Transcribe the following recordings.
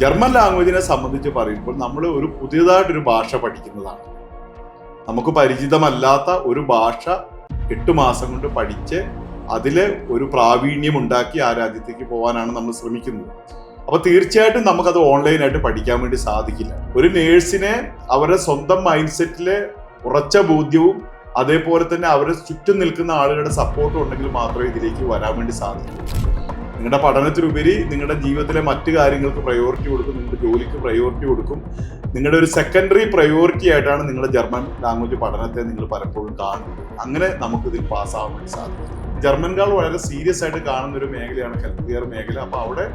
German ലാംഗ്വേജിനെ സംബന്ധിച്ച് പറയുമ്പോൾ നമ്മൾ ഒരു പുതിയതായിട്ടൊരു ഭാഷ പഠിക്കുന്നതാണ്. നമുക്ക് പരിചിതമല്ലാത്ത ഒരു ഭാഷ 8 മാസം കൊണ്ട് പഠിച്ച് അതില് ഒരു പ്രാവീണ്യം ഉണ്ടാക്കി ആ രാജ്യത്തേക്ക് പോകാനാണ് നമ്മൾ ശ്രമിക്കുന്നത്. അപ്പൊ തീർച്ചയായിട്ടും നമുക്കത് ഓൺലൈനായിട്ട് പഠിക്കാൻ വേണ്ടി സാധിക്കില്ല. ഒരു നേഴ്സിനെ അവരുടെ സ്വന്തം മൈൻഡ് സെറ്റിലെ ഉറച്ച ബോധ്യവും അതേപോലെ തന്നെ അവരെ ചുറ്റും നിൽക്കുന്ന ആളുകളുടെ സപ്പോർട്ടും ഉണ്ടെങ്കിൽ മാത്രമേ ഇതിലേക്ക് വരാൻ വേണ്ടി സാധിക്കൂ. നിങ്ങളുടെ പഠനത്തിനുപരി നിങ്ങളുടെ ജീവിതത്തിലെ മറ്റു കാര്യങ്ങൾക്ക് പ്രയോറിറ്റി കൊടുക്കും, നിങ്ങളുടെ ജോലിക്ക് പ്രയോറിറ്റി കൊടുക്കും. നിങ്ങളുടെ ഒരു സെക്കൻഡറി പ്രയോറിറ്റി ആയിട്ടാണ് നിങ്ങളുടെ ജർമ്മൻ ലാംഗ്വേജ് പഠനത്തെ നിങ്ങൾ പലപ്പോഴും കാണുന്നത്. അങ്ങനെ നമുക്ക് ഇതിൽ പാസ്സാവാൻ വേണ്ടി സാധിക്കും. ജർമ്മൻകാൾ വളരെ സീരിയസ് ആയിട്ട് കാണുന്ന ഒരു മേഖലയാണ് ഹെൽത്ത് കെയർ മേഖല. അപ്പോൾ അവിടെ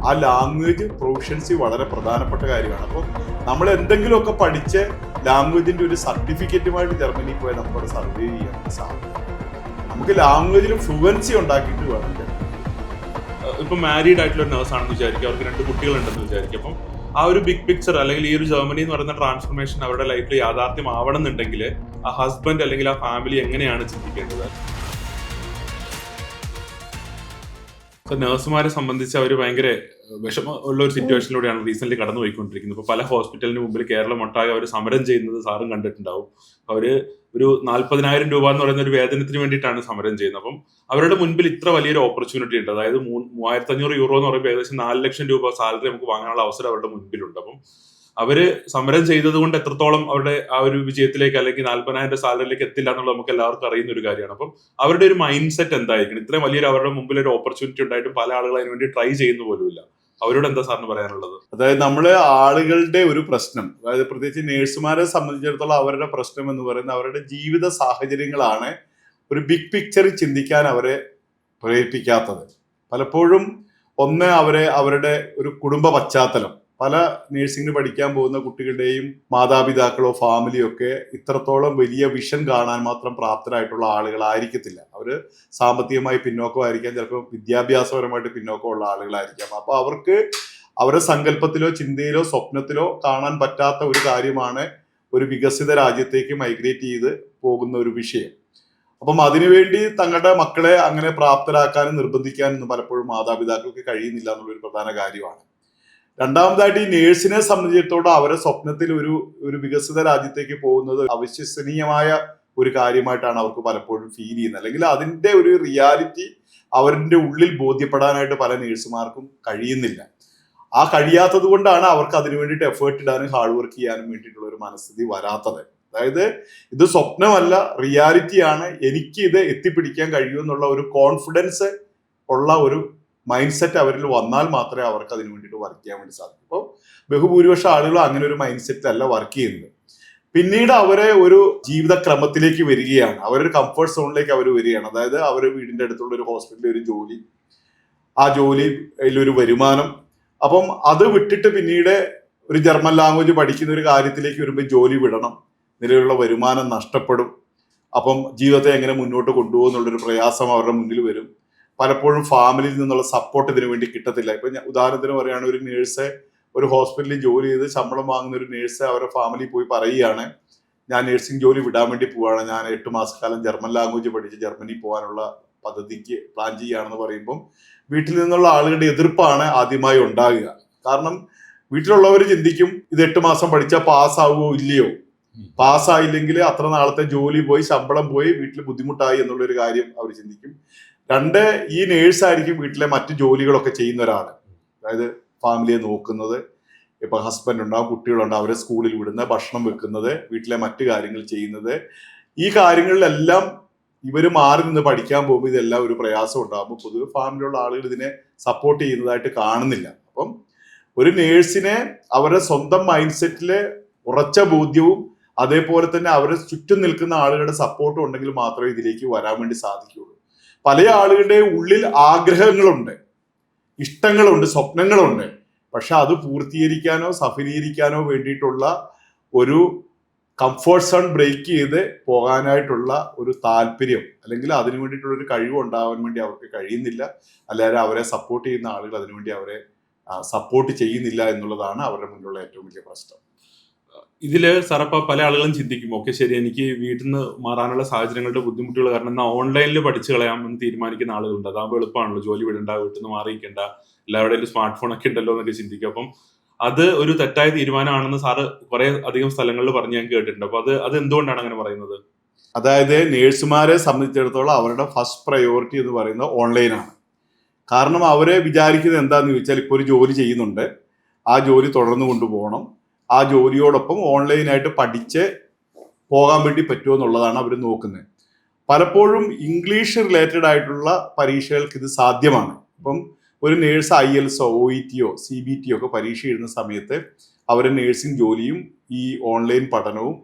ആ ലാംഗ്വേജ് പ്രൊഫഷൻസി വളരെ പ്രധാനപ്പെട്ട കാര്യമാണ്. അപ്പോൾ നമ്മൾ എന്തെങ്കിലുമൊക്കെ പഠിച്ച് ലാംഗ്വേജിന്റെ ഒരു സർട്ടിഫിക്കറ്റുമായിട്ട് ജർമ്മനിയിൽ പോയാൽ നമുക്കവിടെ സർവൈവ് ചെയ്യാൻ സാധിക്കും. നമുക്ക് ലാംഗ്വേജിൽ ഫ്ലുവൻസി ഉണ്ടാക്കിയിട്ട് വേണം. ഇപ്പൊ മാരീഡ് ആയിട്ടുള്ള ഒരു നേഴ്സ് ആണെന്ന് വിചാരിക്കും, അവർക്ക് 2 കുട്ടികളുണ്ടെന്ന് വിചാരിക്കും. അപ്പം ആ ഒരു ബിഗ് പിക്ചർ അല്ലെങ്കിൽ ഈ ഒരു ജർമ്മനി എന്ന് പറയുന്ന ട്രാൻസ്ഫോർമേഷൻ അവരുടെ ലൈഫിൽ യാഥാർത്ഥ്യമാവണം എന്നുണ്ടെങ്കിൽ ആ ഹസ്ബൻഡ് അല്ലെങ്കിൽ ആ ഫാമിലി എങ്ങനെയാണ് ചിന്തിക്കേണ്ടത്? നഴ്സുമാരെ സംബന്ധിച്ച് അവർ ഭയങ്കര വിഷമം ഉള്ള ഒരു സിറ്റുവേഷനിലൂടെയാണ് റീസെന്റ് കടന്നു പോയിക്കൊണ്ടിരിക്കുന്നത്. ഇപ്പൊ പല ഹോസ്പിറ്റലിന് മുമ്പിൽ കേരളം ഒട്ടാകെ അവർ സമരം ചെയ്യുന്നത് സാറും കണ്ടിട്ടുണ്ടാവും. അവര് ഒരു 40,000 രൂപ എന്ന് പറയുന്ന ഒരു വേതനത്തിന് വേണ്ടിയിട്ടാണ് സമരം ചെയ്യുന്നത്. അപ്പം അവരുടെ മുൻപിൽ ഇത്ര വലിയൊരു ഓപ്പർച്യൂണിറ്റി ഉണ്ട്. അതായത് 3,500 യൂറോ എന്ന് പറയുമ്പോൾ ഏകദേശം 4 ലക്ഷം രൂപ സാലറി നമുക്ക് വാങ്ങാനുള്ള അവസരം അവരുടെ മുൻപിലുണ്ട്. അപ്പം അവര് സമരം ചെയ്തത് കൊണ്ട് എത്രത്തോളം അവരുടെ ആ ഒരു വിജയത്തിലേക്ക് അല്ലെങ്കിൽ 40,000 സാലറിയിലേക്ക് എത്തില്ല എന്നുള്ളത് നമുക്ക് എല്ലാവർക്കും അറിയുന്ന ഒരു കാര്യമാണ്. അപ്പം അവരുടെ ഒരു മൈൻഡ് സെറ്റ് എന്തായിരിക്കണം? ഇത്രയും വലിയൊരു അവരുടെ മുമ്പിൽ ഒരു ഓപ്പർച്യൂണിറ്റി ഉണ്ടായിട്ടും പല ആളുകൾ അതിന് വേണ്ടി ട്രൈ ചെയ്യുന്ന പോലുമില്ല. അവരോട് എന്താ സാറിന് പറയാനുള്ളത്? അതായത് നമ്മള് ആളുകളുടെ ഒരു പ്രശ്നം, അതായത് പ്രത്യേകിച്ച് നേഴ്സുമാരെ സംബന്ധിച്ചിടത്തോളം അവരുടെ പ്രശ്നം എന്ന് പറയുന്നത് അവരുടെ ജീവിത സാഹചര്യങ്ങളാണ് ഒരു ബിഗ് പിക്ചറിൽ ചിന്തിക്കാൻ അവരെ പ്രേരിപ്പിക്കാത്തത്. പലപ്പോഴും അവരുടെ ഒരു കുടുംബ പശ്ചാത്തലം, പല നേഴ്സിംഗിന് പഠിക്കാൻ പോകുന്ന കുട്ടികളുടെയും മാതാപിതാക്കളോ ഫാമിലിയോ ഒക്കെ ഇത്രത്തോളം വലിയ വിഷൻ കാണാൻ മാത്രം പ്രാപ്തരായിട്ടുള്ള ആളുകളായിരിക്കത്തില്ല. അവര് സാമ്പത്തികമായി പിന്നോക്കമായിരിക്കാം, ചിലപ്പോൾ വിദ്യാഭ്യാസപരമായിട്ട് പിന്നോക്കമുള്ള ആളുകളായിരിക്കാം. അപ്പൊ അവർക്ക് അവരുടെ സങ്കല്പത്തിലോ ചിന്തയിലോ സ്വപ്നത്തിലോ കാണാൻ പറ്റാത്ത ഒരു കാര്യമാണ് ഒരു വികസിത രാജ്യത്തേക്ക് മൈഗ്രേറ്റ് ചെയ്ത് പോകുന്ന ഒരു വിഷയം. അപ്പം അതിനുവേണ്ടി തങ്ങളുടെ മക്കളെ അങ്ങനെ പ്രാപ്തരാക്കാനും നിർബന്ധിക്കാനും പലപ്പോഴും മാതാപിതാക്കൾക്ക് കഴിയുന്നില്ല എന്നുള്ളൊരു പ്രധാന കാര്യമാണ്. രണ്ടാമതായിട്ട് ഈ നേഴ്സിനെ സംബന്ധിച്ചിടത്തോളം അവരുടെ സ്വപ്നത്തിൽ ഒരു വികസിത രാജ്യത്തേക്ക് പോകുന്നത് അവിശ്വസനീയമായ ഒരു കാര്യമായിട്ടാണ് അവർക്ക് പലപ്പോഴും ഫീൽ ചെയ്യുന്നത്. അല്ലെങ്കിൽ അതിന്റെ ഒരു റിയാലിറ്റി അവരുടെ ഉള്ളിൽ ബോധ്യപ്പെടാനായിട്ട് പല നേഴ്സുമാർക്കും കഴിയുന്നില്ല. ആ കഴിയാത്തത് കൊണ്ടാണ് അവർക്ക് അതിനു വേണ്ടിയിട്ട് എഫേർട്ട് ഇടാനും ഹാർഡ് വർക്ക് ചെയ്യാനും വേണ്ടിയിട്ടുള്ള ഒരു മനസ്ഥിതി വരാത്തത്. അതായത് ഇത് സ്വപ്നമല്ല, റിയാലിറ്റിയാണ്, എനിക്ക് ഇത് എത്തിപ്പിടിക്കാൻ കഴിയുമെന്നുള്ള ഒരു കോൺഫിഡൻസ് ഉള്ള ഒരു മൈൻഡ് സെറ്റ് അവരിൽ വന്നാൽ മാത്രമേ അവർക്ക് അതിന് വേണ്ടിയിട്ട് വർക്ക് ചെയ്യാൻ വേണ്ടി സാധിക്കൂ. അപ്പോൾ ബഹുഭൂരിപക്ഷം ആളുകൾ അങ്ങനെ ഒരു മൈൻഡ് സെറ്റ് അല്ല വർക്ക് ചെയ്യുന്നത്. പിന്നീട് അവരെ ഒരു ജീവിതക്രമത്തിലേക്ക് വരികയാണ്, അവരൊരു കംഫർട്ട് സോണിലേക്ക് അവർ വരികയാണ്. അതായത് അവർ വീടിന്റെ അടുത്തുള്ള ഒരു ഹോസ്പിറ്റലിൽ ഒരു ജോലി, ആ ജോലിയിൽ ഒരു വരുമാനം. അപ്പം അത് വിട്ടിട്ട് പിന്നീട് ഒരു ജർമ്മൻ ലാംഗ്വേജ് പഠിക്കുന്ന ഒരു കാര്യത്തിലേക്ക് വരുമ്പോൾ ജോലി വിടണം, നിലവിലുള്ള വരുമാനം നഷ്ടപ്പെടും. അപ്പം ജീവിതത്തെ എങ്ങനെ മുന്നോട്ട് കൊണ്ടുപോകുന്നുള്ളൊരു പ്രയാസം അവരുടെ മുന്നിൽ വരും. പലപ്പോഴും ഫാമിലിയിൽ നിന്നുള്ള സപ്പോർട്ട് ഇതിനു വേണ്ടി കിട്ടത്തില്ല. ഇപ്പൊ ഉദാഹരണത്തിന് പറയുകയാണ്, ഒരു നേഴ്സ് ഒരു ഹോസ്പിറ്റലിൽ ജോലി ചെയ്ത് ശമ്പളം വാങ്ങുന്ന ഒരു നേഴ്സ് അവരുടെ ഫാമിലി പോയി പറയുകയാണ്, ഞാൻ നേഴ്സിംഗ് ജോലി വിടാൻ വേണ്ടി പോവാണ്, ഞാൻ 8 മാസക്കാലം ജർമ്മൻ ലാംഗ്വേജ് പഠിച്ച് ജർമ്മനി പോകാനുള്ള പദ്ധതിക്ക് പ്ലാൻ ചെയ്യുകയാണെന്ന് പറയുമ്പം വീട്ടിൽ നിന്നുള്ള ആളുകളുടെ എതിർപ്പാണ് ആദ്യമായി ഉണ്ടാകുക. കാരണം വീട്ടിലുള്ളവർ ചിന്തിക്കും, ഇത് 8 മാസം പഠിച്ചാൽ പാസ്സാവുമോ ഇല്ലയോ, പാസ്സായില്ലെങ്കിൽ അത്ര നാളത്തെ ജോലി പോയി, ശമ്പളം പോയി, വീട്ടിൽ ബുദ്ധിമുട്ടായി എന്നുള്ളൊരു കാര്യം അവർ ചിന്തിക്കും. 2, ഈ നേഴ്സായിരിക്കും വീട്ടിലെ മറ്റു ജോലികളൊക്കെ ചെയ്യുന്ന ഒരാൾ. അതായത് ഫാമിലിയെ നോക്കുന്നത്, ഇപ്പൊ ഹസ്ബൻഡ് ഉണ്ടാവും, കുട്ടികളുണ്ടാവും, അവരെ സ്കൂളിൽ വിടുന്നത്, ഭക്ഷണം വെക്കുന്നത്, വീട്ടിലെ മറ്റു കാര്യങ്ങൾ ചെയ്യുന്നത്. ഈ കാര്യങ്ങളിലെല്ലാം ഇവർ മാറി നിന്ന് പഠിക്കാൻ പോകുമ്പോൾ ഇതെല്ലാം ഒരു പ്രയാസം ഉണ്ടാകുമ്പോൾ പൊതുവെ ഫാമിലിയുള്ള ആളുകൾ ഇതിനെ സപ്പോർട്ട് ചെയ്യുന്നതായിട്ട് കാണുന്നില്ല. അപ്പം ഒരു നേഴ്സിനെ അവരുടെ സ്വന്തം മൈൻഡ് സെറ്റിലെ ഉറച്ച ബോധ്യവും അതേപോലെ തന്നെ അവരെ ചുറ്റും നിൽക്കുന്ന ആളുകളുടെ സപ്പോർട്ടും ഉണ്ടെങ്കിൽ മാത്രമേ ഇതിലേക്ക് വരാൻ വേണ്ടി സാധിക്കുകയുള്ളൂ. പല ആളുകളുടെ ഉള്ളിൽ ആഗ്രഹങ്ങളുണ്ട്, ഇഷ്ടങ്ങളുണ്ട്, സ്വപ്നങ്ങളുണ്ട്. പക്ഷെ അത് പൂർത്തീകരിക്കാനോ സഫലീകരിക്കാനോ വേണ്ടിയിട്ടുള്ള ഒരു കംഫർട്ട് സോൺ ബ്രേക്ക് ചെയ്ത് പോകാനായിട്ടുള്ള ഒരു താല്പര്യം അല്ലെങ്കിൽ അതിനു വേണ്ടിയിട്ടുള്ള ഒരു കഴിവ് ഉണ്ടാവാൻ വേണ്ടി അവർക്ക് കഴിയുന്നില്ല. അല്ലാതെ അവരെ സപ്പോർട്ട് ചെയ്യുന്ന ആളുകൾ അതിനുവേണ്ടി അവരെ സപ്പോർട്ട് ചെയ്യുന്നില്ല എന്നുള്ളതാണ് അവരുടെ മുന്നിലുള്ള ഏറ്റവും വലിയ പ്രശ്നം. ഇതില് സാറപ്പ പല ആളുകളും ചിന്തിക്കും, ഓക്കെ ശരി, എനിക്ക് വീട്ടിൽ നിന്ന് മാറാനുള്ള സാഹചര്യങ്ങളുടെ ബുദ്ധിമുട്ടുകൾ കാരണം എന്നാൽ ഓൺലൈനിൽ പഠിച്ചു കളയാമെന്ന് തീരുമാനിക്കുന്ന ആളുകളുണ്ട്. അതാകുമ്പോൾ എളുപ്പമാണല്ലോ, ജോലി വിടണ്ട, വീട്ടിൽ നിന്ന് മാറിയിക്കണ്ട, എല്ലാവരുടെയും സ്മാർട്ട് ഫോൺ ഒക്കെ ഉണ്ടല്ലോ എന്നൊക്കെ ചിന്തിക്കും. അപ്പം അത് ഒരു തെറ്റായ തീരുമാനമാണെന്ന് സാറ് കുറെ അധികം സ്ഥലങ്ങളിൽ പറഞ്ഞ് ഞാൻ കേട്ടിട്ടുണ്ട്. അപ്പൊ അത് എന്തുകൊണ്ടാണ് അങ്ങനെ പറയുന്നത്? അതായത് നേഴ്സുമാരെ സംബന്ധിച്ചിടത്തോളം അവരുടെ ഫസ്റ്റ് പ്രയോറിറ്റി എന്ന് പറയുന്നത് ഓൺലൈനാണ്. കാരണം അവരെ വിചാരിക്കുന്നത് എന്താന്ന് ചോദിച്ചാൽ, ഇപ്പോൾ ഒരു ജോലി ചെയ്യുന്നുണ്ട്, ആ ജോലി തുടർന്ന് കൊണ്ടുപോകണം, ആ ജോലിയോടൊപ്പം ഓൺലൈനായിട്ട് പഠിച്ച് പോകാൻ വേണ്ടി പറ്റുമോ എന്നുള്ളതാണ് അവർ നോക്കുന്നത്. പലപ്പോഴും ഇംഗ്ലീഷ് റിലേറ്റഡ് ആയിട്ടുള്ള പരീക്ഷകൾക്ക് ഇത് സാധ്യമാണ്. ഇപ്പം ഒരു നേഴ്സ് IELTSO OETയോ CBTയോ ഒക്കെ പരീക്ഷ എഴുതുന്ന സമയത്ത് അവരെ നേഴ്സിംഗ് ജോലിയും ഈ ഓൺലൈൻ പഠനവും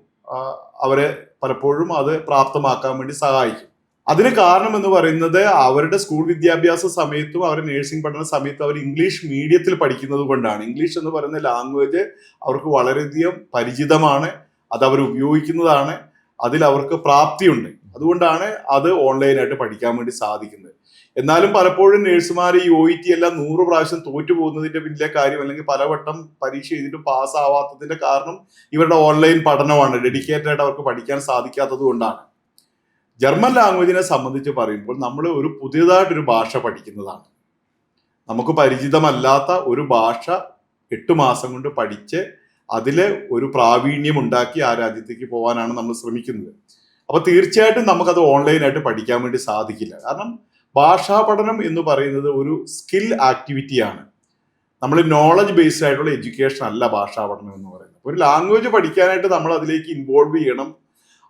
അവരെ പലപ്പോഴും അത് പ്രാപ്തമാക്കാൻ വേണ്ടി സഹായിക്കും. അതിന് കാരണം എന്ന് പറയുന്നത് അവരുടെ സ്കൂൾ വിദ്യാഭ്യാസ സമയത്തും അവരുടെ നേഴ്സിംഗ് പഠന സമയത്തും അവർ ഇംഗ്ലീഷ് മീഡിയത്തിൽ പഠിക്കുന്നത് കൊണ്ടാണ്. ഇംഗ്ലീഷ് എന്ന് പറയുന്ന ലാംഗ്വേജ് അവർക്ക് വളരെയധികം പരിചിതമാണ്, അത് അവർ ഉപയോഗിക്കുന്നതാണ്, അതിൽ അവർക്ക് പ്രാപ്തിയുണ്ട്. അതുകൊണ്ടാണ് അത് ഓൺലൈനായിട്ട് പഠിക്കാൻ വേണ്ടി സാധിക്കുന്നത്. എന്നാലും പലപ്പോഴും നേഴ്സുമാർ ഈ OET എല്ലാം 100 പ്രാവശ്യം തോറ്റു പോകുന്നതിന്റെ പിന്നിലെ കാര്യം, അല്ലെങ്കിൽ പലവട്ടം പരീക്ഷ എഴുതിയിട്ട് പാസ്സാവാത്തതിന്റെ കാരണം ഇവരുടെ ഓൺലൈൻ പഠനമാണ്. ഡെഡിക്കേറ്റഡ് ആയിട്ട് അവർക്ക് പഠിക്കാൻ സാധിക്കാത്തത് കൊണ്ടാണ്. ജർമ്മൻ ലാംഗ്വേജിനെ സംബന്ധിച്ച് പറയുമ്പോൾ നമ്മൾ ഒരു പുതിയതായിട്ടൊരു ഭാഷ പഠിക്കുന്നതാണ്. നമുക്ക് പരിചിതമല്ലാത്ത ഒരു ഭാഷ 8 മാസം കൊണ്ട് പഠിച്ച് അതിൽ ഒരു പ്രാവീണ്യം ഉണ്ടാക്കി ആ രാജ്യത്തേക്ക് പോകാനാണ് നമ്മൾ ശ്രമിക്കുന്നത്. അപ്പോൾ തീർച്ചയായിട്ടും നമുക്കത് ഓൺലൈനായിട്ട് പഠിക്കാൻ വേണ്ടി സാധിക്കില്ല. കാരണം ഭാഷാ പഠനം എന്ന് പറയുന്നത് ഒരു സ്കിൽ ആക്ടിവിറ്റിയാണ്. നമ്മൾ നോളജ് ബേസ്ഡ് ആയിട്ടുള്ള എഡ്യൂക്കേഷൻ അല്ല ഭാഷാ പഠനം എന്ന് പറയുന്നത്. ഒരു ലാംഗ്വേജ് പഠിക്കാനായിട്ട് നമ്മൾ അതിലേക്ക് ഇൻവോൾവ് ചെയ്യണം,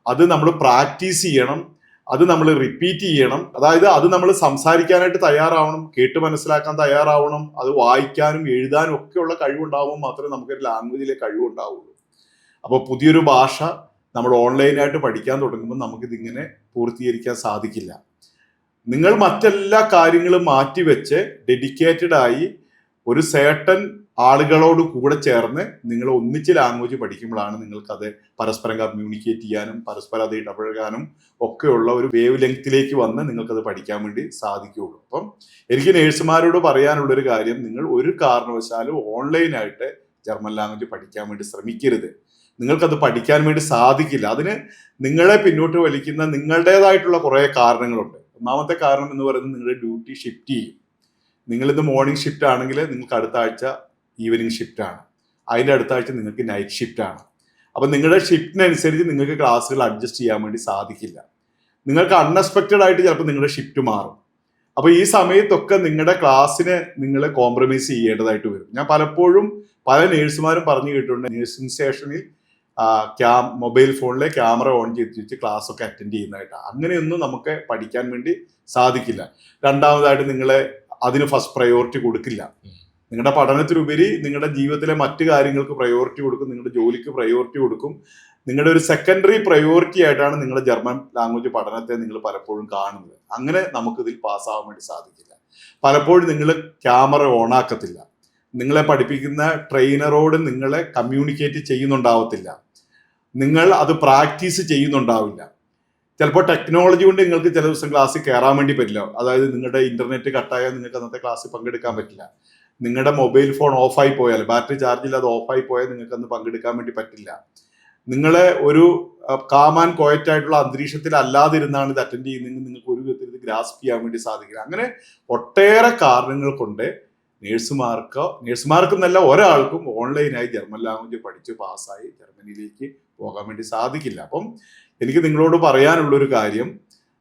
അത് നമ്മൾ പ്രാക്ടീസ് ചെയ്യണം, അത് നമ്മൾ റിപ്പീറ്റ് ചെയ്യണം. അതായത് അത് നമ്മൾ സംസാരിക്കാനായിട്ട് തയ്യാറാവണം, കേട്ട് മനസ്സിലാക്കാൻ തയ്യാറാവണം, അത് വായിക്കാനും എഴുതാനും ഒക്കെയുള്ള കഴിവുണ്ടാവുമ്പോൾ മാത്രമേ നമുക്കൊരു ലാംഗ്വേജിലെ കഴിവുണ്ടാവുള്ളൂ. അപ്പോൾ പുതിയൊരു ഭാഷ നമ്മൾ ഓൺലൈനായിട്ട് പഠിക്കാൻ തുടങ്ങുമ്പോൾ നമുക്കിതിങ്ങനെ പൂർത്തീകരിക്കാൻ സാധിക്കില്ല. നിങ്ങൾ മറ്റെല്ലാ കാര്യങ്ങളും മാറ്റിവെച്ച് ഡെഡിക്കേറ്റഡ് ആയി ഒരു സേർട്ടൻ ആളുകളോട് കൂടെ ചേർന്ന് നിങ്ങൾ ഒന്നിച്ച് ലാംഗ്വേജ് പഠിക്കുമ്പോഴാണ് നിങ്ങൾക്കത് പരസ്പരം കമ്മ്യൂണിക്കേറ്റ് ചെയ്യാനും പരസ്പരം അത് ഇടപഴകാനും ഒക്കെയുള്ള ഒരു വേവ് ലെങ്ത്തിലേക്ക് വന്ന് നിങ്ങൾക്കത് പഠിക്കാൻ വേണ്ടി സാധിക്കുകയുള്ളൂ. അപ്പം എനിക്ക് നേഴ്സുമാരോട് പറയാനുള്ളൊരു കാര്യം, നിങ്ങൾ ഒരു കാരണവശാലും ഓൺലൈനായിട്ട് ജർമ്മൻ ലാംഗ്വേജ് പഠിക്കാൻ വേണ്ടി ശ്രമിക്കരുത്. നിങ്ങൾക്കത് പഠിക്കാൻ വേണ്ടി സാധിക്കില്ല. അതിന് നിങ്ങളെ പിന്നോട്ട് വലിക്കുന്ന നിങ്ങളുടേതായിട്ടുള്ള കുറേ കാരണങ്ങളുണ്ട്. ഒന്നാമത്തെ കാരണം എന്ന് പറയുന്നത് നിങ്ങളുടെ ഡ്യൂട്ടി ഷിഫ്റ്റ് ചെയ്യും. നിങ്ങളിന്ന് മോർണിംഗ് ഷിഫ്റ്റ് ആണെങ്കിൽ നിങ്ങൾക്ക് അടുത്ത ആഴ്ച ഈവനിങ് ഷിഫ്റ്റ് ആണ്, അതിൻ്റെ അടുത്ത ആഴ്ച നിങ്ങൾക്ക് നൈറ്റ് ഷിഫ്റ്റ് ആണ്. അപ്പം നിങ്ങളുടെ ഷിഫ്റ്റിനനുസരിച്ച് നിങ്ങൾക്ക് ക്ലാസ്സുകൾ അഡ്ജസ്റ്റ് ചെയ്യാൻ വേണ്ടി സാധിക്കില്ല. നിങ്ങൾക്ക് അൺഎക്സ്പെക്റ്റഡ് ആയിട്ട് ചിലപ്പോൾ നിങ്ങളുടെ ഷിഫ്റ്റ് മാറും. അപ്പോൾ ഈ സമയത്തൊക്കെ നിങ്ങളുടെ ക്ലാസ്സിനെ നിങ്ങൾ കോംപ്രമൈസ് ചെയ്യേണ്ടതായിട്ട് വരും. ഞാൻ പലപ്പോഴും പല നേഴ്സുമാരും പറഞ്ഞു കേട്ടിട്ടുണ്ട്, നേഴ്സിംഗ് സ്റ്റേഷനിൽ മൊബൈൽ ഫോണിലെ ക്യാമറ ഓൺ ചെയ്ത് വെച്ച് ക്ലാസ് ഒക്കെ അറ്റൻഡ് ചെയ്യുന്നതായിട്ടാണ്. അങ്ങനെയൊന്നും നമുക്ക് പഠിക്കാൻ വേണ്ടി സാധിക്കില്ല. രണ്ടാമതായിട്ട് നിങ്ങളെ അതിന് ഫസ്റ്റ് പ്രയോറിറ്റി കൊടുക്കില്ല. നിങ്ങളുടെ പഠനത്തിനുപരി നിങ്ങളുടെ ജീവിതത്തിലെ മറ്റു കാര്യങ്ങൾക്ക് പ്രയോറിറ്റി കൊടുക്കും, നിങ്ങളുടെ ജോലിക്ക് പ്രയോറിറ്റി കൊടുക്കും. നിങ്ങളുടെ ഒരു സെക്കൻഡറി പ്രയോറിറ്റി ആയിട്ടാണ് നിങ്ങളുടെ ജർമ്മൻ ലാംഗ്വേജ് പഠനത്തെ നിങ്ങൾ പലപ്പോഴും കാണുന്നത്. അങ്ങനെ നമുക്കിതിൽ പാസ്സാവാൻ വേണ്ടി സാധിക്കില്ല. പലപ്പോഴും നിങ്ങൾ ക്യാമറ ഓണാക്കത്തില്ല, നിങ്ങളെ പഠിപ്പിക്കുന്ന ട്രെയിനറോട് നിങ്ങളെ കമ്മ്യൂണിക്കേറ്റ് ചെയ്യുന്നുണ്ടാവത്തില്ല, നിങ്ങൾ അത് പ്രാക്ടീസ് ചെയ്യുന്നുണ്ടാവില്ല. ചിലപ്പോൾ ടെക്നോളജി കൊണ്ട് നിങ്ങൾക്ക് ചില ദിവസം ക്ലാസ്സിൽ കയറാൻ വേണ്ടി പറ്റില്ല. അതായത് നിങ്ങളുടെ ഇന്റർനെറ്റ് കട്ടായാൽ നിങ്ങൾക്ക് അന്നത്തെ ക്ലാസ്സിൽ പങ്കെടുക്കാൻ പറ്റില്ല. നിങ്ങളുടെ മൊബൈൽ ഫോൺ ഓഫായി പോയാൽ, ബാറ്ററി ചാർജ് ഇല്ലാതെ ഓഫായി പോയാൽ നിങ്ങൾക്ക് അന്ന് പങ്കെടുക്കാൻ വേണ്ടി പറ്റില്ല. നിങ്ങളെ ഒരു കാം ആൻഡ് ക്വയറ്റ് ആയിട്ടുള്ള അന്തരീക്ഷത്തിൽ അല്ലാതിരുന്നാണ് ഇത് അറ്റൻഡ് ചെയ്യുന്നതെങ്കിൽ നിങ്ങൾക്ക് ഒരു വിധത്തിൽ ഇത് ഗ്രാസ്പ് ചെയ്യാൻ വേണ്ടി സാധിക്കില്ല. അങ്ങനെ ഒട്ടേറെ കാരണങ്ങൾ കൊണ്ട് നേഴ്സുമാർക്കെന്നല്ല ഒരാൾക്കും ഓൺലൈനായി ജർമ്മൻ ലാംഗ്വേജ് പഠിച്ച് പാസ്സായി ജർമ്മനിയിലേക്ക് പോകാൻ വേണ്ടി സാധിക്കില്ല. അപ്പം എനിക്ക് നിങ്ങളോട് പറയാനുള്ളൊരു കാര്യം,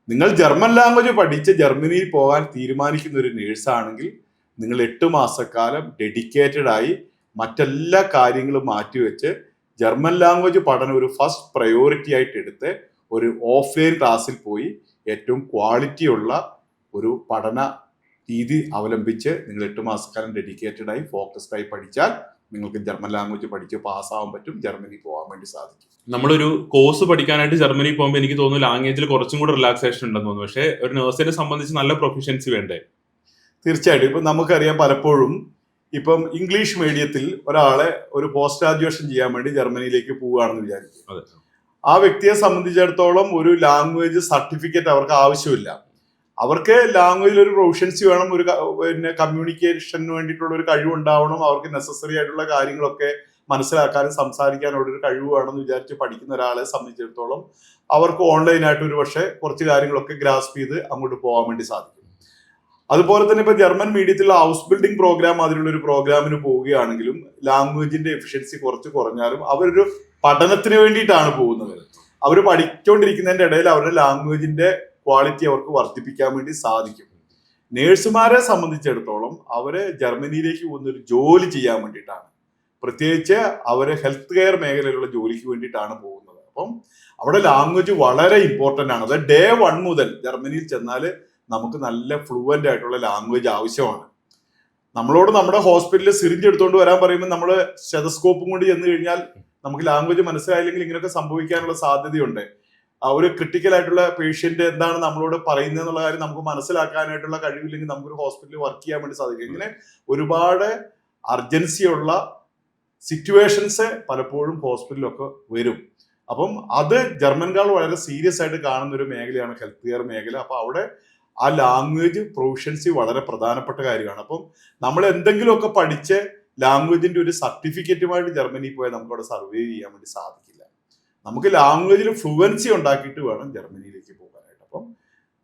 നിങ്ങൾ ജർമ്മൻ ലാംഗ്വേജ് പഠിച്ച് ജർമ്മനിയിൽ പോകാൻ തീരുമാനിക്കുന്ന ഒരു നേഴ്സാണെങ്കിൽ നിങ്ങൾ 8 മാസക്കാലം ഡെഡിക്കേറ്റഡ് ആയി മറ്റെല്ലാ കാര്യങ്ങളും മാറ്റിവെച്ച് ജർമ്മൻ ലാംഗ്വേജ് പഠനം ഒരു ഫസ്റ്റ് പ്രയോറിറ്റി ആയിട്ട് എടുത്ത് ഒരു ഓഫ്ലൈൻ ക്ലാസ്സിൽ പോയി ഏറ്റവും ക്വാളിറ്റിയുള്ള ഒരു പഠന രീതി അവലംബിച്ച് നിങ്ങൾ 8 മാസക്കാലം ഡെഡിക്കേറ്റഡ് ആയി ഫോക്കസ്ഡ് ആയി പഠിച്ചാൽ നിങ്ങൾക്ക് ജർമ്മൻ ലാംഗ്വേജ് പഠിച്ച് പാസ്സാവാൻ പറ്റും, ജർമ്മനി പോകാൻ വേണ്ടി സാധിക്കും. നമ്മളൊരു കോഴ്സ് പഠിക്കാനായിട്ട് ജർമ്മനി പോകുമ്പോൾ എനിക്ക് തോന്നുന്നു ലാംഗ്വേജിൽ കുറച്ചും കൂടെ റിലാക്സേഷൻ ഉണ്ടെന്ന് തോന്നുന്നു. പക്ഷേ ഒരു നഴ്സിനെ സംബന്ധിച്ച് നല്ല പ്രൊഫിഷ്യൻസി വേണ്ടേ? തീർച്ചയായിട്ടും. ഇപ്പം നമുക്കറിയാം, പലപ്പോഴും ഇപ്പം ഇംഗ്ലീഷ് മീഡിയത്തിൽ ഒരാളെ ഒരു പോസ്റ്റ് ഗ്രാജുവേഷൻ ചെയ്യാൻ വേണ്ടി ജർമ്മനിയിലേക്ക് പോവുകയാണെന്ന് വിചാരിക്കും. ആ വ്യക്തിയെ സംബന്ധിച്ചിടത്തോളം ഒരു ലാംഗ്വേജ് സർട്ടിഫിക്കറ്റ് അവർക്ക് ആവശ്യമില്ല. അവർക്ക് ലാംഗ്വേജിൽ ഒരു പ്രൊഫഷൻസി വേണം, ഒരു പിന്നെ കമ്മ്യൂണിക്കേഷന് വേണ്ടിയിട്ടുള്ള ഒരു കഴിവുണ്ടാവണം, അവർക്ക് നെസസറി ആയിട്ടുള്ള കാര്യങ്ങളൊക്കെ മനസ്സിലാക്കാനും സംസാരിക്കാനുള്ള ഒരു കഴിവ് വേണമെന്ന് വിചാരിച്ച് പഠിക്കുന്ന ഒരാളെ സംബന്ധിച്ചിടത്തോളം അവർക്ക് ഓൺലൈനായിട്ട് ഒരു പക്ഷേ കുറച്ച് കാര്യങ്ങളൊക്കെ ഗ്രാസ്പ് ചെയ്ത് അങ്ങോട്ട് പോകാൻ വേണ്ടി സാധിക്കും. അതുപോലെ തന്നെ ഇപ്പൊ ജർമ്മൻ മീഡിയത്തിലുള്ള ഹൗസ് ബിൽഡിംഗ് പ്രോഗ്രാം അതിലുള്ള ഒരു പ്രോഗ്രാമിന് പോവുകയാണെങ്കിലും ലാംഗ്വേജിന്റെ എഫിഷ്യൻസി കുറച്ച് കുറഞ്ഞാലും അവരൊരു പഠനത്തിന് വേണ്ടിയിട്ടാണ് പോകുന്നത്. അവർ പഠിച്ചുകൊണ്ടിരിക്കുന്നതിന്റെ ഇടയിൽ അവരുടെ ലാംഗ്വേജിന്റെ ക്വാളിറ്റി അവർക്ക് വർദ്ധിപ്പിക്കാൻ വേണ്ടി സാധിക്കും. നേഴ്സുമാരെ സംബന്ധിച്ചിടത്തോളം അവര് ജർമ്മനിയിലേക്ക് പോകുന്ന ഒരു ജോലി ചെയ്യാൻ വേണ്ടിയിട്ടാണ്, പ്രത്യേകിച്ച് അവര് ഹെൽത്ത് കെയർ മേഖലയിലുള്ള ജോലിക്ക് വേണ്ടിയിട്ടാണ് പോകുന്നത്. അപ്പം അവിടെ ലാംഗ്വേജ് വളരെ ഇമ്പോർട്ടന്റ് ആണ്. അത് ഡേ 1 മുതൽ ജർമ്മനിയിൽ ചെന്നാൽ നമുക്ക് നല്ല ഫ്ലുവന്റ് ആയിട്ടുള്ള ലാംഗ്വേജ് ആവശ്യമാണ്. നമ്മളോട് നമ്മുടെ ഹോസ്പിറ്റലിൽ സിറിഞ്ച് എടുത്തുകൊണ്ട് വരാൻ പറയുമ്പോൾ നമ്മൾ സ്റ്റെതസ്കോപ്പും കൊണ്ട് ചെന്ന് കഴിഞ്ഞാൽ നമുക്ക് ലാംഗ്വേജ് മനസ്സിലായില്ലെങ്കിൽ ഇങ്ങനെയൊക്കെ സംഭവിക്കാനുള്ള സാധ്യതയുണ്ട്. ഒരു ക്രിട്ടിക്കൽ ആയിട്ടുള്ള പേഷ്യന്റ് എന്താണ് നമ്മളോട് പറയുന്നത് എന്നുള്ള കാര്യം നമുക്ക് മനസ്സിലാക്കാനായിട്ടുള്ള കഴിവില്ലെങ്കിൽ നമുക്കൊരു ഹോസ്പിറ്റലിൽ വർക്ക് ചെയ്യാൻ വേണ്ടി സാധിക്കും. ഇങ്ങനെ ഒരുപാട് അർജൻസിയുള്ള സിറ്റുവേഷൻസ് പലപ്പോഴും ഹോസ്പിറ്റലിലൊക്കെ വരും. അപ്പം അത് ജർമ്മൻകാൾ വളരെ സീരിയസ് ആയിട്ട് കാണുന്ന ഒരു മേഖലയാണ് ഹെൽത്ത് കെയർ മേഖല. അപ്പൊ അവിടെ ആ ലാംഗ്വേജ് പ്രൊഫഷ്യൻസി വളരെ പ്രധാനപ്പെട്ട കാര്യമാണ്. അപ്പം നമ്മൾ എന്തെങ്കിലുമൊക്കെ പഠിച്ച് ലാംഗ്വേജിന്റെ ഒരു സർട്ടിഫിക്കറ്റുമായിട്ട് ജർമ്മനിയിൽ പോയാൽ നമുക്ക് അവിടെ സർവൈവ് ചെയ്യാൻ വേണ്ടി സാധിക്കില്ല. നമുക്ക് ലാംഗ്വേജിൽ ഫ്ലുവൻസി ഉണ്ടാക്കിയിട്ട് വേണം ജർമ്മനിയിലേക്ക് പോകാനായിട്ട്. അപ്പം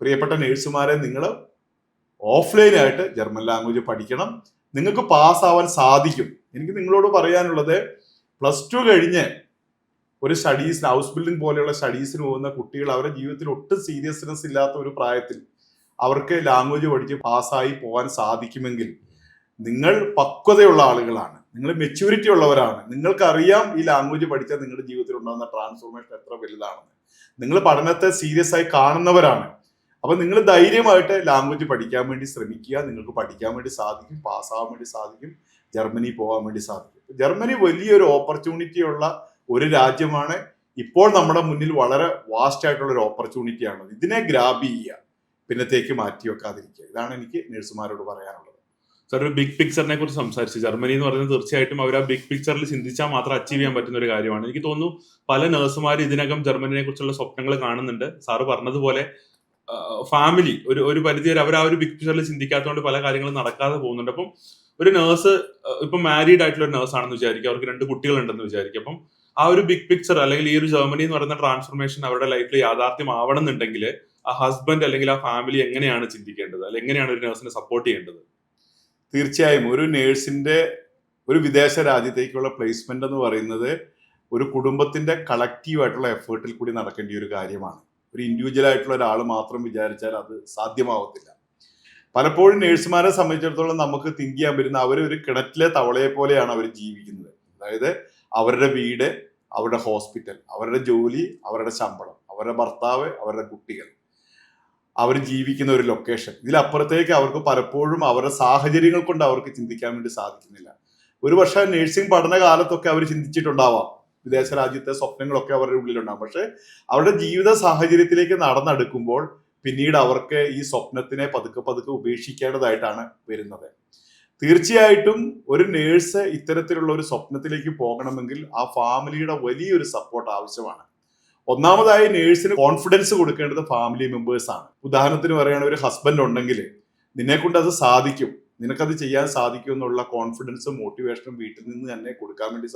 പ്രിയപ്പെട്ട നേഴ്സുമാരെ, നിങ്ങൾ ഓഫ്ലൈനായിട്ട് ജർമ്മൻ ലാംഗ്വേജ് പഠിക്കണം. നിങ്ങൾക്ക് പാസ്സാവാൻ സാധിക്കും. എനിക്ക് നിങ്ങളോട് പറയാനുള്ളത്, +2 കഴിഞ്ഞ് ഒരു സ്റ്റഡീസിന്, ഹൗസ് ബിൽഡിംഗ് പോലെയുള്ള സ്റ്റഡീസിന് പോകുന്ന കുട്ടികൾ അവരുടെ ജീവിതത്തിൽ ഒട്ടും സീരിയസ്നെസ് ഇല്ലാത്ത ഒരു പ്രായത്തിൽ അവർക്ക് ലാംഗ്വേജ് പഠിച്ച് പാസ്സായി പോകാൻ സാധിക്കുമെങ്കിൽ നിങ്ങൾ പക്വതയുള്ള ആളുകളാണ്, നിങ്ങൾ മെച്യൂരിറ്റി ഉള്ളവരാണ്. നിങ്ങൾക്കറിയാം ഈ ലാംഗ്വേജ് പഠിച്ചാൽ നിങ്ങളുടെ ജീവിതത്തിൽ ഉണ്ടാകുന്ന ട്രാൻസ്ഫോർമേഷൻ എത്ര വലുതാണെന്ന്. നിങ്ങൾ പഠനത്തെ സീരിയസ് ആയി കാണുന്നവരാണ്. അപ്പൊ നിങ്ങൾ ധൈര്യമായിട്ട് ലാംഗ്വേജ് പഠിക്കാൻ വേണ്ടി ശ്രമിക്കുക. നിങ്ങൾക്ക് പഠിക്കാൻ വേണ്ടി സാധിക്കും, പാസ്സാവാൻ വേണ്ടി സാധിക്കും, ജർമ്മനി പോകാൻ വേണ്ടി സാധിക്കും. ജർമ്മനി വലിയൊരു ഓപ്പർച്യൂണിറ്റി ഉള്ള ഒരു രാജ്യമാണ്. ഇപ്പോൾ നമ്മുടെ മുന്നിൽ വളരെ വാസ്റ്റ് ആയിട്ടുള്ള ഒരു ഓപ്പർച്യൂണിറ്റിയാണ്. ഇതിനെ ഗ്രാബ് ചെയ്യുക, പിന്നത്തേക്ക് മാറ്റി വെക്കാതിരിക്കുക. ഇതാണ് എനിക്ക് നഴ്സുമാരോട് പറയാനുള്ളത്. സാർ, ഒരു ബിഗ് പിക്ചറിനെ കുറിച്ച് സംസാരിച്ചു. ജർമ്മനി എന്ന് പറയുന്നത് തീർച്ചയായിട്ടും അവർ ആ ബിഗ് പിക്ചറിൽ ചിന്തിച്ചാൽ മാത്രം അച്ചീവ് ചെയ്യാൻ പറ്റുന്ന ഒരു കാര്യമാണ്. എനിക്ക് തോന്നുന്നു പല നഴ്സുമാർ ഇതിനകം ജർമ്മനിയെ കുറിച്ചുള്ള സ്വപ്നങ്ങൾ കാണുന്നുണ്ട്. സാറ് പറഞ്ഞതുപോലെ ഫാമിലി ഒരു പരിധി വരെ അവർ ആ ഒരു ബിഗ് പിക്ചറിൽ ചിന്തിക്കാത്തതുകൊണ്ട് പല കാര്യങ്ങളും നടക്കാതെ പോകുന്നുണ്ട്. അപ്പം ഒരു നേഴ്സ് ഇപ്പം മാരീഡ് ആയിട്ടുള്ള ഒരു നേഴ്സ് ആണെന്ന് വിചാരിക്കുക, അവർക്ക് 2 കുട്ടികളുണ്ടെന്ന് വിചാരിക്കുക. അപ്പം ആ ഒരു ബിഗ് പിക്ചർ അല്ലെങ്കിൽ ഈ ഒരു ജർമ്മനി എന്ന് പറയുന്ന ട്രാൻസ്ഫോർമേഷൻ അവരുടെ ലൈഫിൽ യാഥാർത്ഥ്യം ആവണം എന്നുണ്ടെങ്കിൽ ആ ഹസ്ബൻഡ് അല്ലെങ്കിൽ ആ ഫാമിലി എങ്ങനെയാണ് ചിന്തിക്കേണ്ടത്, അല്ലെങ്കിൽ എങ്ങനെയാണ് ഒരു നേഴ്സിനെ സപ്പോർട്ട് ചെയ്യേണ്ടത്? തീർച്ചയായും ഒരു നേഴ്സിന്റെ ഒരു വിദേശ രാജ്യത്തേക്കുള്ള പ്ലേസ്മെന്റ് എന്ന് പറയുന്നത് ഒരു കുടുംബത്തിന്റെ കളക്റ്റീവ് ആയിട്ടുള്ള എഫേർട്ടിൽ കൂടി നടക്കേണ്ട ഒരു കാര്യമാണ്. ഒരു ഇൻഡിവിജ്വൽ ആയിട്ടുള്ള ഒരാൾ മാത്രം വിചാരിച്ചാൽ അത് സാധ്യമാവത്തില്ല. പലപ്പോഴും നേഴ്സുമാരെ സംബന്ധിച്ചിടത്തോളം നമുക്ക് തിങ്ക് ചെയ്യാൻ പറ്റുന്ന അവരൊരു കിണറ്റിലെ തവളയെ പോലെയാണ് അവർ ജീവിക്കുന്നത്. അതായത് അവരുടെ വീട്, അവരുടെ ഹോസ്പിറ്റൽ, അവരുടെ ജോലി, അവരുടെ ശമ്പളം, അവരുടെ ഭർത്താവ്, അവരുടെ കുട്ടികൾ, അവർ ജീവിക്കുന്ന ഒരു ലൊക്കേഷൻ, ഇതിലപ്പുറത്തേക്ക് അവർക്ക് പലപ്പോഴും അവരുടെ സാഹചര്യങ്ങൾ കൊണ്ട് അവർക്ക് ചിന്തിക്കാൻ വേണ്ടി സാധിക്കുന്നില്ല. ഒരു പക്ഷേ നഴ്സിംഗ് പഠനകാലത്തൊക്കെ അവർ ചിന്തിച്ചിട്ടുണ്ടാവാം, വിദേശ രാജ്യത്തെ സ്വപ്നങ്ങളൊക്കെ അവരുടെ ഉള്ളിലുണ്ടാവും. പക്ഷെ അവരുടെ ജീവിത സാഹചര്യത്തിലേക്ക് നടന്നെടുക്കുമ്പോൾ പിന്നീട് അവർക്ക് ഈ സ്വപ്നത്തിനെ പതുക്കെ പതുക്കെ ഉപേക്ഷിക്കേണ്ടതായിട്ടാണ് വരുന്നത്. തീർച്ചയായിട്ടും ഒരു നേഴ്സ് ഇത്തരത്തിലുള്ള ഒരു സ്വപ്നത്തിലേക്ക് പോകണമെങ്കിൽ ആ ഫാമിലിയുടെ വലിയൊരു സപ്പോർട്ട് ആവശ്യമാണ്. ഒന്നാമതായി നേഴ്സിന് കോൺഫിഡൻസ് കൊടുക്കേണ്ടത് ഫാമിലി മെമ്പേഴ്സ് ആണ്. ഉദാഹരണത്തിന് പറയുകയാണെങ്കിൽ ഒരു ഹസ്ബൻഡ് ഉണ്ടെങ്കിൽ നിന്നെ കൊണ്ട് അത് സാധിക്കും, നിനക്കത് ചെയ്യാൻ സാധിക്കും എന്നുള്ള കോൺഫിഡൻസും മോട്ടിവേഷനും വീട്ടിൽ നിന്ന് തന്നെ കൊടുക്കാൻ വേണ്ടി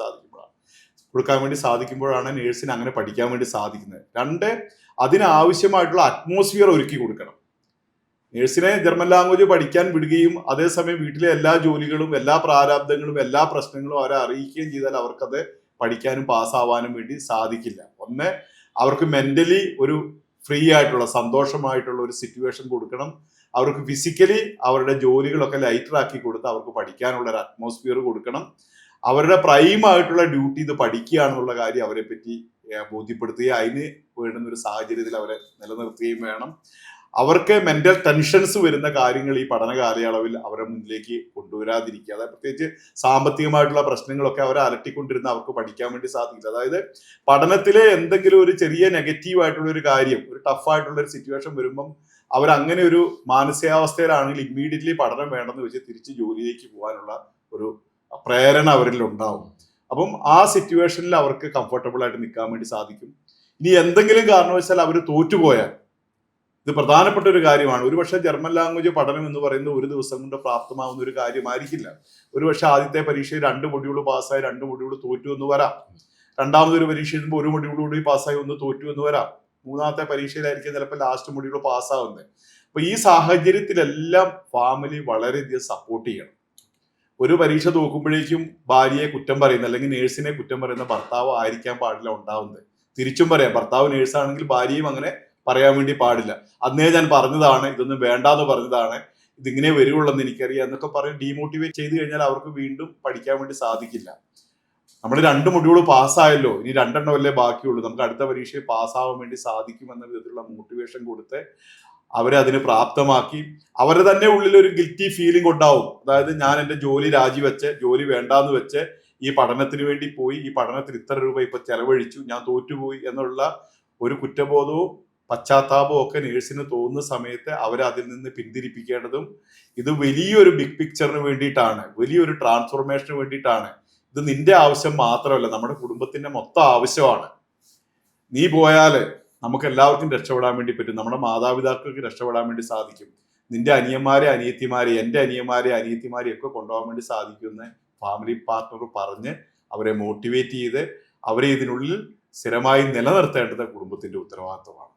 സാധിക്കുമ്പോഴാണ് നേഴ്സിന് അങ്ങനെ പഠിക്കാൻ വേണ്ടി സാധിക്കുന്നത്. 2, അതിനാവശ്യമായിട്ടുള്ള അറ്റ്മോസ്ഫിയർ ഒരുക്കി കൊടുക്കണം. നേഴ്സിനെ ജർമ്മൻ ലാംഗ്വേജ് പഠിക്കാൻ വിടുകയും അതേസമയം വീട്ടിലെ എല്ലാ ജോലികളും, എല്ലാ പ്രാരാബ്ദങ്ങളും, എല്ലാ പ്രശ്നങ്ങളും അവരെ അറിയിക്കുകയും ചെയ്താൽ അവർക്കത് പഠിക്കാനും പാസ്സാവാനും വേണ്ടി സാധിക്കില്ല. ഒന്ന്, അവർക്ക് മെന്റലി ഒരു ഫ്രീ ആയിട്ടുള്ള സന്തോഷമായിട്ടുള്ള ഒരു സിറ്റുവേഷൻ കൊടുക്കണം. അവർക്ക് ഫിസിക്കലി അവരുടെ ജോലികളൊക്കെ ലൈറ്ററാക്കി കൊടുത്ത് അവർക്ക് പഠിക്കാനുള്ള ഒരു അറ്റ്മോസ്ഫിയർ കൊടുക്കണം. അവരുടെ പ്രൈം ആയിട്ടുള്ള ഡ്യൂട്ടി ഇത് പഠിക്കുകയാണെന്നുള്ള കാര്യം അവരെ പറ്റി ബോധ്യപ്പെടുത്തുകയും അതിന് വേണ്ടുന്ന ഒരു സാഹചര്യത്തിൽ അവരെ നിലനിർത്തുകയും വേണം. അവർക്ക് മെന്റൽ ടെൻഷൻസ് വരുന്ന കാര്യങ്ങൾ ഈ പഠന കാലയളവിൽ അവരെ മുന്നിലേക്ക് കൊണ്ടുവരാതിരിക്കുക. അതായത് പ്രത്യേകിച്ച് സാമ്പത്തികമായിട്ടുള്ള പ്രശ്നങ്ങളൊക്കെ അവരെ അലട്ടിക്കൊണ്ടിരുന്ന അവർക്ക് പഠിക്കാൻ വേണ്ടി സാധിക്കില്ല. അതായത് പഠനത്തിലെ എന്തെങ്കിലും ഒരു ചെറിയ നെഗറ്റീവ് ആയിട്ടുള്ള ഒരു കാര്യം, ഒരു ടഫായിട്ടുള്ള ഒരു സിറ്റുവേഷൻ വരുമ്പം അവരങ്ങനെ ഒരു മാനസികാവസ്ഥയിലാണെങ്കിൽ ഇമ്മീഡിയറ്റ്ലി പഠനം വേണ്ടെന്ന് വെച്ച് തിരിച്ച് ജോലിയിലേക്ക് പോകാനുള്ള ഒരു പ്രേരണ അവരിൽ ഉണ്ടാവും. അപ്പം ആ സിറ്റുവേഷനിൽ അവർക്ക് കംഫർട്ടബിൾ ആയിട്ട് നിൽക്കാൻ വേണ്ടി സാധിക്കും. ഇനി എന്തെങ്കിലും കാരണവശാൽ അവർ തോറ്റുപോയാൽ, ഇത് പ്രധാനപ്പെട്ട ഒരു കാര്യമാണ്. ഒരുപക്ഷെ ജർമ്മൻ ലാംഗ്വേജ് പഠനം എന്ന് പറയുന്നത് ഒരു ദിവസം കൊണ്ട് പ്രാപ്തമാവുന്ന ഒരു കാര്യമായിരിക്കില്ല. ഒരുപക്ഷെ ആദ്യത്തെ പരീക്ഷയിൽ 2 മൊഡ്യൂൾ പാസ്സായി 2 മൊഡ്യൂൾ തോറ്റു എന്ന് വരാം. രണ്ടാമതൊരു പരീക്ഷ എഴുതുമ്പോൾ 1 മൊഡ്യൂൾ കൂടി പാസ്സായി 1 തോറ്റു എന്ന് വരാം. 3ാമത്തെ പരീക്ഷയിലായിരിക്കും ചിലപ്പോൾ ലാസ്റ്റ് മൊഡ്യൂൾ പാസ്സാവുന്നത്. അപ്പൊ ഈ സാഹചര്യത്തിലെല്ലാം ഫാമിലി വളരെയധികം സപ്പോർട്ട് ചെയ്യണം. ഒരു പരീക്ഷ തോക്കുമ്പോഴേക്കും ഭാര്യയെ കുറ്റം പറയുന്ന അല്ലെങ്കിൽ നേഴ്സിനെ കുറ്റം പറയുന്ന ഭർത്താവ് ആയിരിക്കാൻ പാടില്ല ഉണ്ടാവുന്നത്. തിരിച്ചും പറയാം, ഭർത്താവ് നേഴ്സാണെങ്കിൽ ഭാര്യയും അങ്ങനെ പറയാൻ വേണ്ടി പാടില്ല. അന്നേ ഞാൻ പറഞ്ഞതാണ്, ഇതൊന്നും വേണ്ടാന്ന് പറഞ്ഞതാണ്, ഇതിങ്ങനെ വരുവുള്ളെന്ന് എനിക്കറിയാം എന്നൊക്കെ പറഞ്ഞ് ഡീമോട്ടിവേറ്റ് ചെയ്ത് കഴിഞ്ഞാൽ അവർക്ക് വീണ്ടും പഠിക്കാൻ വേണ്ടി സാധിക്കില്ല. നമ്മൾ 2 മൊഡ്യൂൾ പാസ്സായല്ലോ, ഇനി 2 അല്ലേ ബാക്കിയുള്ളൂ, നമുക്ക് അടുത്ത പരീക്ഷയിൽ പാസ്സാവാൻ വേണ്ടി സാധിക്കും എന്ന വിധത്തിലുള്ള മോട്ടിവേഷൻ കൊടുത്ത് അവരെ അതിന് പ്രാപ്തമാക്കി. അവരെ തന്നെ ഉള്ളിൽ ഒരു ഗിൽറ്റി ഫീലിംഗ് ഉണ്ടാവും. അതായത് ഞാൻ എൻ്റെ ജോലി രാജിവെച്ച്, ജോലി വേണ്ടാന്ന് വെച്ച് ഈ പഠനത്തിന് വേണ്ടി പോയി, ഈ പഠനത്തിന് ഇത്ര രൂപ ഇപ്പൊ ചെലവഴിച്ചു, ഞാൻ തോറ്റുപോയി എന്നുള്ള ഒരു കുറ്റബോധവും പശ്ചാത്താപവും ഒക്കെ നേഴ്സിന് തോന്നുന്ന സമയത്ത് അവരെ അതിൽ നിന്ന് പിന്തിരിപ്പിക്കേണ്ടതും, ഇത് വലിയൊരു ബിഗ് പിക്ചറിന് വേണ്ടിയിട്ടാണ്, വലിയൊരു ട്രാൻസ്ഫോർമേഷന് വേണ്ടിയിട്ടാണ്. ഇത് നിന്റെ ആവശ്യം മാത്രമല്ല, നമ്മുടെ കുടുംബത്തിന്റെ മൊത്തം ആവശ്യമാണ്. നീ പോയാല് നമുക്ക് എല്ലാവർക്കും രക്ഷപ്പെടാൻ വേണ്ടി പറ്റും, നമ്മുടെ മാതാപിതാക്കൾക്ക് രക്ഷപ്പെടാൻ വേണ്ടി സാധിക്കും, നിന്റെ അനിയന്മാരെ അനിയത്തിമാരെ, എൻ്റെ അനിയന്മാരെ അനിയത്തിമാരെ ഒക്കെ കൊണ്ടുപോകാൻ വേണ്ടി സാധിക്കുമെന്ന് ഫാമിലി പാർട്ട്ണർ പറഞ്ഞ് അവരെ മോട്ടിവേറ്റ് ചെയ്ത് അവരെ ഇതിനുള്ളിൽ സ്ഥിരമായി നിലനിർത്തേണ്ടത് കുടുംബത്തിന്റെ ഉത്തരവാദിത്വമാണ്.